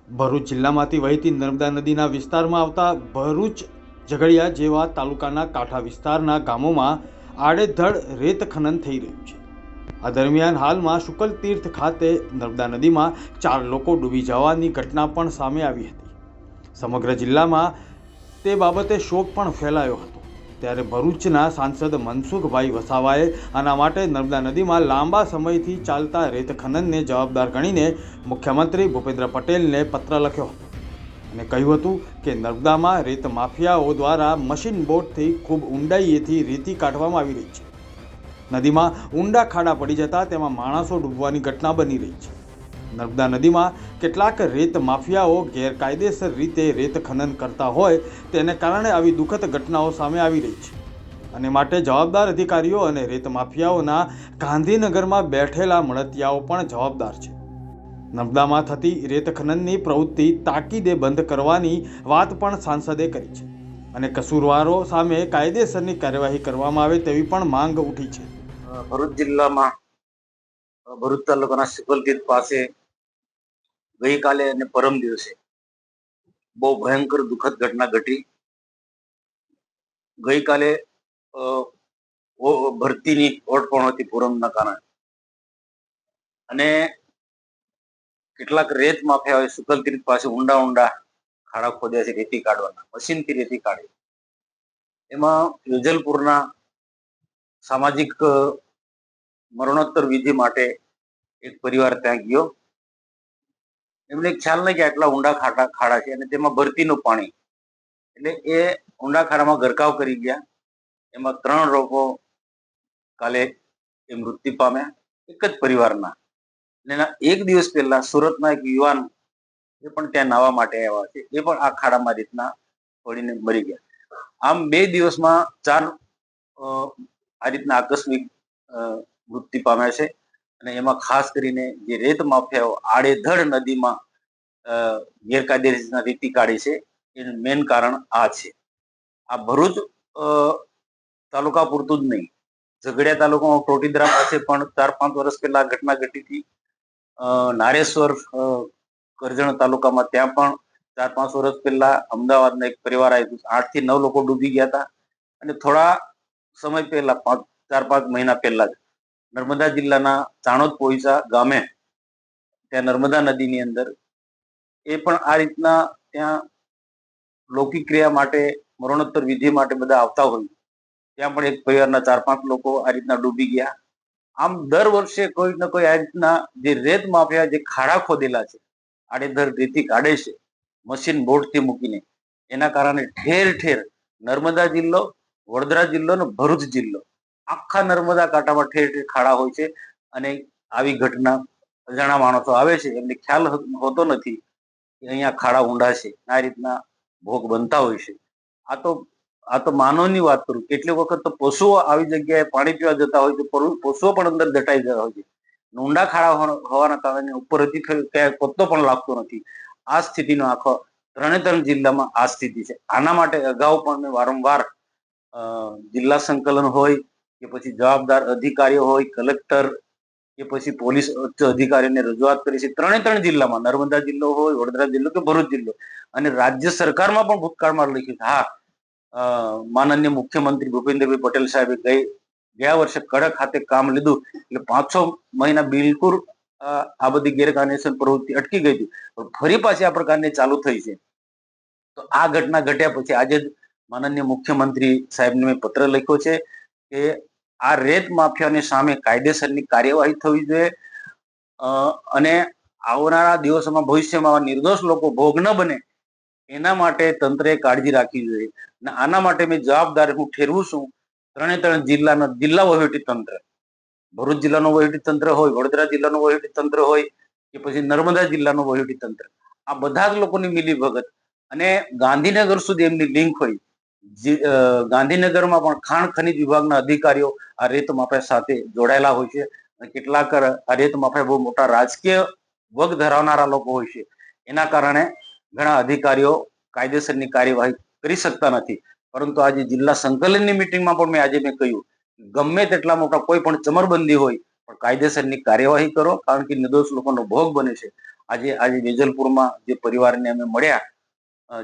ભરૂચ જિલ્લામાંથી વહેતી નર્મદા નદીના વિસ્તારમાં આવતા ભરૂચ ઝઘડિયા જેવા તાલુકાના કાંઠા વિસ્તારના ગામોમાં આડેધડ રેત ખનન થઈ રહ્યું છે। આ દરમિયાન હાલમાં શુકલ તીર્થ ખાતે નર્મદા નદીમાં 4 લોકો ડૂબી જવાની ઘટના પણ સામે આવી હતી। સમગ્ર જિલ્લામાં તે બાબતે શોક પણ ફેલાયો હતો। ત્યારે ભરૂચના સાંસદ મનસુખભાઈ વસાવાએ આના માટે નર્મદા નદીમાં લાંબા સમયથી ચાલતા રેત ખનનને જવાબદાર ગણીને મુખ્યમંત્રી ભૂપેન્દ્ર પટેલને પત્ર લખ્યો હતો અને કહ્યું હતું કે નર્મદામાં રેત માફિયાઓ દ્વારા મશીન બોટથી ખૂબ ઊંડાઈએથી રેતી કાઢવામાં આવી રહી છે। નદીમાં ઊંડા ખાડા પડી જતા તેમાં માણસો ડૂબવાની ઘટના બની રહી છે। નર્મદા નદીમાં કેટલાક રેત માફિયાઓ ગેરકાયદેસર રીતે રેત ખનન કરતા હોય તેને કારણે આવી દુઃખદ ઘટનાઓ સામે આવી રહી છે અને માટે જવાબદાર અધિકારીઓ અને રેત માફિયાઓના ગાંધીનગરમાં બેઠેલા મળતિયાઓ પણ જવાબદાર છે। નર્મદામાં થતી રેત ખનનની પ્રવૃત્તિ તાકીદે બંધ કરવાની વાત પણ સાંસદે કરી છે અને કસૂરવારો સામે કાયદેસરની કાર્યવાહી કરવામાં આવે તેવી પણ માંગ ઉઠી છે। ભરૂચ જિલ્લામાં ભરૂચ તાલુકાના શુકલ તીર્થ પાસે ગઈકાલે અને પરમ દિવસે બહુ ભયંકર દુઃખદ ઘટના ઘટી। ગઈકાલે ભરતીની ઓટ પણ હતી પૂરમના કારણે અને કેટલાક રેત માફિયાઓએ શુકલ તીર્થ પાસે ઊંડા ઊંડા ખાડા ખોદ્યા છે રેતી કાઢવાના, મશીનથી રેતી કાઢી। એમાં વેજલપુરના સામાજિક મરણોત્તર વિધિ માટે એક પરિવાર ત્યાં ગયો। એમને ખ્યાલ નહીં કે આટલા ઊંડા ખાડા છે અને તેમાં ભરતીનું પાણી, એટલે એ ઊંડા ખાડામાં ગરકાવ કરી ગયા। એમાં 3 લોકો કાલે એ મૃત્યુ પામ્યા, એક જ પરિવારના। એના એક દિવસ પહેલા સુરતના એક યુવાન એ પણ ત્યાં નાહવા માટે આવ્યા છે, એ પણ આ ખાડામાં રીતના પડીને મરી ગયા। આમ 2 દિવસમાં 4 આ રીતના આકસ્મિક મૃત્યુ પામ્યા છે અને એમાં ખાસ કરીને જે રેત માફિયાઓ આડેધડ નદીમાં ગેરકાયદેસર રેતી કાઢી છે એનું મેઇન કારણ આ છે। આ ભરૂચ તાલુકા પૂરતું જ નહીં, ઝઘડિયા તાલુકામાં ટોટીદરા પાસે પણ 4-5 વર્ષ પહેલા ઘટના ઘટી હતી। નારેશ્વર કરજણ તાલુકામાં ત્યાં પણ 4-5 વર્ષ પહેલા અમદાવાદના એક પરિવાર આવ્યું, 8 થી 9 લોકો ડૂબી ગયા હતા। અને થોડા સમય પહેલા 4-5 મહિના પહેલા જ નર્મદા જિલ્લાના ચાણોદ પોઈસા ગામે ત્યાં નર્મદા નદીની અંદર એ પણ આ રીતના ત્યાં લૌકિક ક્રિયા માટે, મરણોત્તર વિધિ માટે બધા આવતા હોય, ત્યાં પણ એક પરિવારના 4-5 લોકો આ રીતના ડૂબી ગયા। આમ દર વર્ષે કોઈ ને કોઈ આ રીતના જે રેત માફિયા જે ખાડા ખોદેલા છે, આડેધડ રેતી કાઢે છે મશીન બોટથી મૂકીને, એના કારણે ઠેર ઠેર નર્મદા જિલ્લો, વડોદરા જિલ્લો અને ભરૂચ જિલ્લો, આખા નર્મદા કાંઠામાં ઠેર ઠેર ખાડા હોય છે અને આવી ઘટના અજાણા માણસો આવે છે, એમને ખ્યાલ હોતો નથી કે અહીંયા ખાડા ઊંડા છે, આ રીતના ભોગ બનતા હોય છે। આ તો માનવની વાત કરું, કેટલીક વખત તો પશુઓ આવી જગ્યાએ પાણી પીવા જતા હોય તો પશુઓ પણ અંદર દટાઈ જતા હોય છે। ઊંડા ખાડા હોવાના કારણે ઉપર હજી ક્યાંય પત્તો પણ લાગતો નથી। આ સ્થિતિનો આખો 3 જિલ્લામાં આ સ્થિતિ છે। આના માટે અગાઉ પણ મેં વારંવાર જિલ્લા સંકલન હોય કે પછી જવાબદાર અધિકારીઓ હોય, કલેક્ટર કે પછી પોલીસ ઉચ્ચ અધિકારીને રજૂઆત કરી છે 3 જિલ્લામાં, નર્મદા જિલ્લો હોય, વડોદરા જિલ્લો કે ભરૂચ જિલ્લો, અને રાજ્ય સરકારમાં પણ ભૂતકાળમાં લખ્યું છે। માનનીય મુખ્યમંત્રી ભૂપેન્દ્રભાઈ પટેલ સાહેબે ગયા વર્ષે કડક હાથે કામ લીધું એટલે 5-6 મહિના બિલકુલ આ બધી ગેરકાયદેસર પ્રવૃત્તિ અટકી ગઈ હતી, પણ ફરી પાછી આ પ્રકારની ચાલુ થઈ છે। તો આ ઘટના ઘટ્યા પછી આજે જ માનનીય મુખ્યમંત્રી સાહેબને મેં પત્ર લખ્યો છે કે આ રેત માફિયાની સામે કાયદેસરની કાર્યવાહી થવી જોઈએ અને આવનારા દિવસોમાં ભવિષ્યમાં નિર્દોષ લોકો ભોગ ન બને એના માટે તંત્રએ કાળજી રાખવી જોઈએ। અને આના માટે મેં જવાબદાર હું ઠેરવું છું 3 જિલ્લાના જિલ્લા વહીવટી તંત્ર, ભરૂચ જિલ્લાનું વહીવટી તંત્ર હોય, વડોદરા જિલ્લાનું વહીવટી તંત્ર હોય કે પછી નર્મદા જિલ્લાનું વહીવટી તંત્ર, આ બધા જ લોકોની મિલીભગત અને ગાંધીનગર સુધી એમની લિંક હોય। ગાંધીનગરમાં પણ ખાણ ખનીજ વિભાગના અધિકારીઓ આ રેત માફિયા સાથે જોડાયેલા હોય છે અને કેટલાક આ રેત માફિયા બહુ મોટા રાજકીય વગ ધરાવનારા લોકો હોય છે, એના કારણે ઘણા અધિકારીઓ કાયદેસરની કાર્યવાહી કરી શકતા નથી। પરંતુ આજે જિલ્લા સંકલનની મિટિંગમાં પણ મેં કહ્યું ગમે તેટલા મોટા કોઈ પણ ચમરબંધી હોય પણ કાયદેસરની કાર્યવાહી કરો, કારણ કે નિર્દોષ લોકોનો ભોગ બને છે। આજે આજે વેજલપુરમાં જે પરિવારને અમે મળ્યા,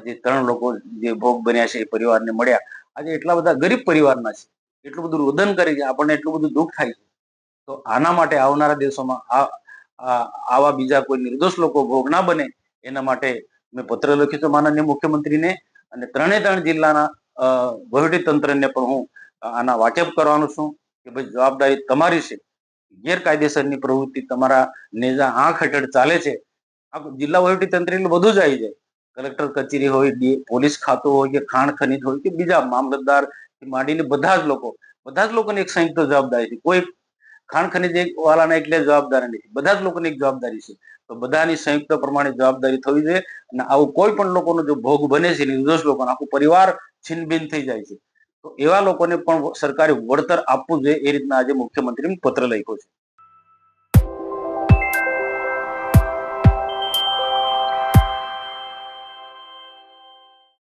જે 3 લોકો જે ભોગ બન્યા છે એ પરિવારને મળ્યા, આજે એટલા બધા ગરીબ પરિવારના છે, એટલું બધું રોદન કરી છે, આપણને એટલું બધું દુઃખ થાય છે. તો આના માટે આવનારા દિવસોમાં આવા બીજા કોઈ નિર્દોષ લોકો ભોગ ના બને એના માટે મેં પત્ર લખ્યું છે માનનીય મુખ્યમંત્રીને, અને 3 જિલ્લાના વહીવટી તંત્રને પણ હું આના વાકેફ કરવાનું છું કે ભાઈ જવાબદારી તમારી છે. ગેરકાયદેસરની પ્રવૃત્તિ તમારા નેજા આંખ હેઠળ ચાલે છે. આ જિલ્લા વહીવટી તંત્ર એટલે બધું જ આવી જાય, કલેક્ટર કચેરી હોય, પોલીસ ખાતું હોય, કે ખાણ ખનીજ હોય, કે બીજા મામલતદાર માંડીને બધા જ લોકોની એક સંયુક્ત જવાબદારી છે. કોઈ ખાણ ખનીજ વાળાના એટલે જવાબદારી નથી, બધા જ લોકોની એક જવાબદારી છે. તો બધાની સંયુક્ત પ્રમાણે જવાબદારી થવી જોઈએ, અને આવું કોઈ પણ લોકોનો જો ભોગ બને છે, નિર્દોષ લોકોનો આખું પરિવાર છીનબીન થઈ જાય છે, તો એવા લોકોને પણ સરકારે વળતર આપવું જોઈએ. એ રીતના આજે મુખ્યમંત્રીને પત્ર લખ્યો છે.